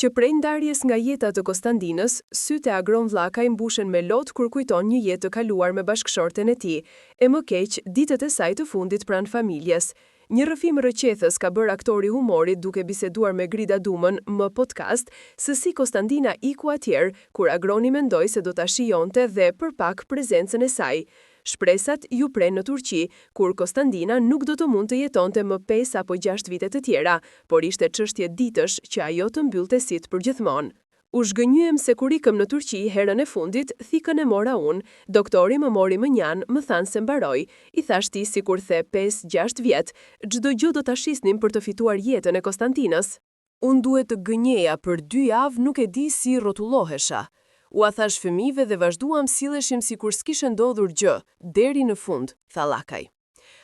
Që prej ndarjes nga jeta të Konstandinës, sytë e Agron Vllakaj mbushen me lot kur kujton një jetë të kaluar me bashkëshorten e tij, e më keq ditët e saj të fundit pranë familjes. Një rrëfim rrëqethës ka bërë aktori humorit duke biseduar me Grida Dumën më podcast se si Konstandina iku atjer kur Agroni mendoi se do ta shijonte dhe për pak prezencën e saj. Shpresat ju prenë në Turqi, kur Konstandina nuk do të mund të jetonte më 5 apo 6 vite të tjera, por ishte çështje ditësh që ajo të mbyllte syt përgjithmonë. U zhgënjyem se kur ikëm në Turqi herën e fundit, thikën e mora unë, doktori më mori më njanë, më thanë se mbaroj, i thash ti sikur the 5-6 vjet, çdo gjë do ta shisnim për të fituar jetën e Konstantinës. Unë duhet të gënjeja për 2 javë, nuk e di si rrotullohesha. Ua thash fëmijëve dhe vazhduam silleshim sikur s'kishte ndodhur gjë, deri në fund, tha Llakaj.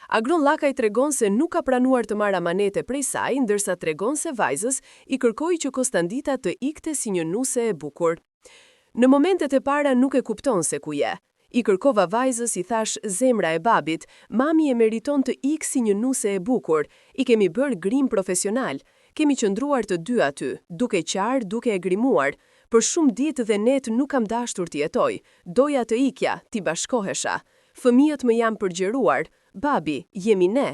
Agron Llakaj tregon se nuk ka pranuar të marrë amanete prej saj, ndërsa tregon se vajzës i kërkoi që Konstandita të ikte si një nuse e bukur. Në momentet e para nuk e kupton se ku je. I kërkova vajzës, i thash zemra e babit, mami e meriton të ikë si një nuse e bukur, i kemi bërë grim profesional, kemi qëndruar të dy aty, duke qarë, duke e grimuar. Për shumë ditë dhe net nuk kam dashur të jetoj, doja të ikja, t'i bashkohesha. Fëmijët më janë përgjeruar, babi, jemi ne.